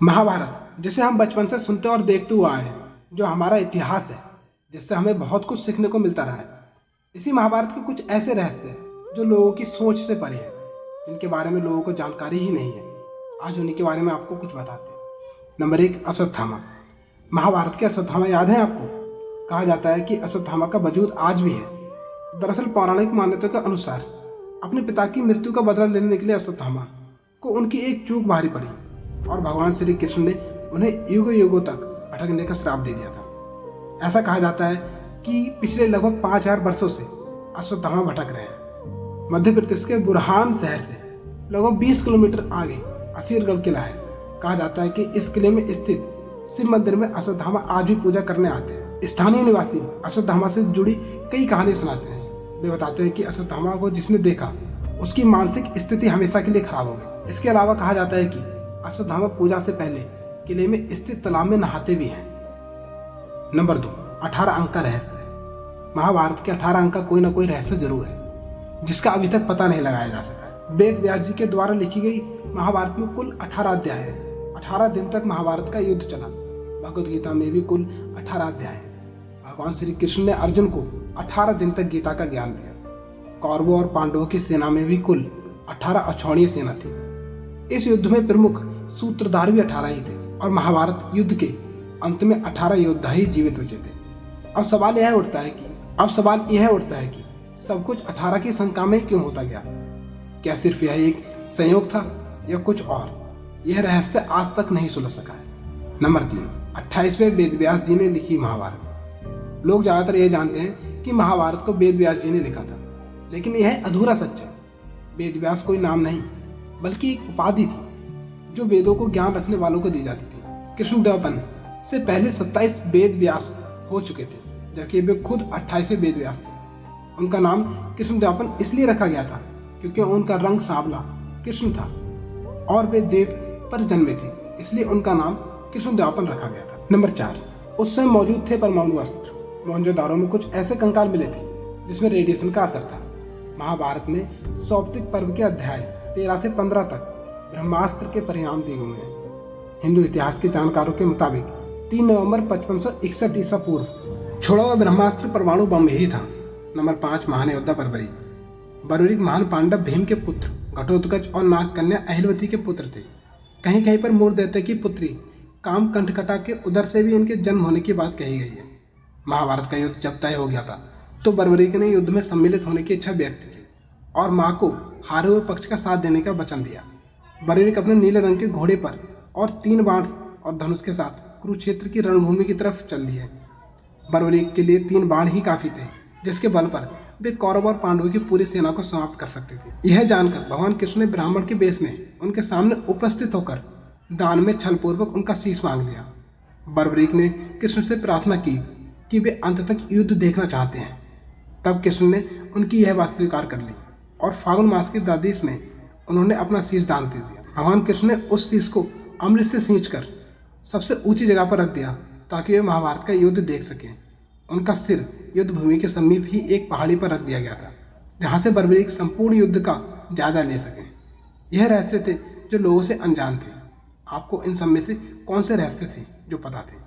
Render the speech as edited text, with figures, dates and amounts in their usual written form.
महाभारत, जिसे हम बचपन से सुनते और देखते हुए आए हैं, जो हमारा इतिहास है, जिससे हमें बहुत कुछ सीखने को मिलता रहा है। इसी महाभारत के कुछ ऐसे रहस्य हैं जो लोगों की सोच से परे हैं, जिनके बारे में लोगों को जानकारी ही नहीं है। आज उन्हीं के बारे में आपको कुछ बताते हैं। नंबर 1, अश्वत्थामा। महाभारत के अश्वत्थामा याद है आपको? कहा जाता है कि अश्वत्थामा का वजूद आज भी है। दरअसल पौराणिक मान्यताओं के अनुसार अपने पिता की मृत्यु का बदला लेने के लिए अश्वत्थामा को उनकी एक चूक भारी पड़ी और भगवान श्री कृष्ण ने उन्हें युगों युगों तक भटकने का श्राप दे दिया था। ऐसा कहा जाता है कि पिछले लगभग 5000 वर्षों से अश्वत्थामा भटक रहे हैं। मध्य प्रदेश के बुरहान शहर से लगभग 20 किलोमीटर आगे असीरगढ़ किला है। कहा जाता है कि इस किले में स्थित शिव मंदिर में अश्वत्थामा आज भी पूजा करने आते हैं। स्थानीय निवासी अश्वत्थामा से जुड़ी कई कहानी सुनाते हैं। वे बताते हैं कि अश्वत्थामा को जिसने देखा उसकी मानसिक स्थिति हमेशा के लिए खराब हो गई। इसके अलावा कहा जाता है कि अश्वत्थामा पूजा से पहले किले में स्थित तालाब में नहाते भी हैं। नंबर 2, 18 अंक का रहस्य। महाभारत के 18 अंक का कोई ना कोई रहस्य जरूर है, जिसका अभी तक पता नहीं लगाया जा सका। वेद व्यास जी के द्वारा लिखी गई महाभारत में कुल 18 अध्याय है। 18 दिन तक महाभारत का युद्ध चला। भगवद गीता में भी कुल 18 अध्याय है। भगवान श्री कृष्ण ने अर्जुन को 18 दिन तक गीता का ज्ञान दिया। कौरवों और पांडवों की सेना में भी कुल 18 अक्षौहिणी सेना थी। इस युद्ध में प्रमुख सूत्रधार भी 18 ही थे और महाभारत युद्ध के अंत में 18 योद्धा ही जीवित बचे थे। अब सवाल यह उठता है कि सब कुछ 18 की संख्या में क्यों होता गया? क्या सिर्फ यह एक संयोग था या कुछ और? यह रहस्य आज तक नहीं सुलझ सका है। नंबर 3, 28वें वेद व्यास जी ने लिखी महाभारत। लोग ज्यादातर यह जानते हैं कि महाभारत को वेद व्यास जी ने लिखा था, लेकिन यह अधूरा सच है। वेद व्यास कोई नाम नहीं बल्कि एक उपाधि थी जो वेदों को ज्ञान रखने वालों को दी जाती थी। कृष्णद्वैपायन से पहले 27 वेद व्यास हो चुके थे, जबकि वे खुद 28वें वेद व्यास थे। उनका नाम कृष्णद्वैपायन इसलिए रखा गया था क्योंकि उनका रंग सांवला कृष्ण था और वे देव पर जन्मे थे, इसलिए उनका नाम कृष्णद्वैपायन रखा गया था। नंबर 4, उस समय मौजूद थे परमाणु अस्त्र। मोहनजोदारो में कुछ ऐसे कंकाल मिले थे जिसमें रेडिएशन का असर था। महाभारत में सौप्तिक पर्व के अध्याय 13 से 15 तक ब्रह्मास्त्र के परिणाम दिए हुए हैं। हिंदू इतिहास के जानकारों के मुताबिक 3 नवंबर 5561 ईसा पूर्व छोड़ा हुआ ब्रह्मास्त्र परमाणु बम ही था। नंबर 5, महान योद्धा बर्बरीक। बर्बरीक महान पांडव भीम के पुत्र घटोत्कच और नागकन्या अहिलवती के पुत्र थे। कहीं कहीं पर मूर देवता की पुत्री काम कंठकटा के उदर से भी इनके जन्म होने की बात कही गई है। महाभारत का युद्ध जब तय हो गया था तो बर्बरीक ने युद्ध में सम्मिलित होने की इच्छा व्यक्त की और मां को हारे हुए पक्ष का साथ देने का वचन दिया। बर्बरीक अपने नीले रंग के घोड़े पर और 3 बाण और धनुष के साथ कुरुक्षेत्र की रणभूमि की तरफ चल दिए। बर्बरीक के लिए 3 बाण ही काफी थे, जिसके बल पर वे कौरव और पांडवों की पूरी सेना को समाप्त कर सकते थे। यह जानकर भगवान कृष्ण ने ब्राह्मण के वेश में उनके सामने उपस्थित होकर दान में छलपूर्वक उनका शीश मांग लिया। बर्बरीक ने कृष्ण से प्रार्थना की कि वे अंत तक युद्ध देखना चाहते हैं। तब कृष्ण ने उनकी यह बात स्वीकार कर ली और फागुन मास की द्वादशी में उन्होंने अपना शीश दान दे दिया। भगवान कृष्ण ने उस शीश को अमृत से सींचकर सबसे ऊंची जगह पर रख दिया ताकि वे महाभारत का युद्ध देख सकें। उनका सिर युद्ध भूमि के समीप ही एक पहाड़ी पर रख दिया गया था, जहां से बर्बरीक संपूर्ण युद्ध का जायजा ले सकें। यह रहस्य थे जो लोगों से अनजान थे। आपको इन सब में से कौन से रहस्य थे जो पता थे?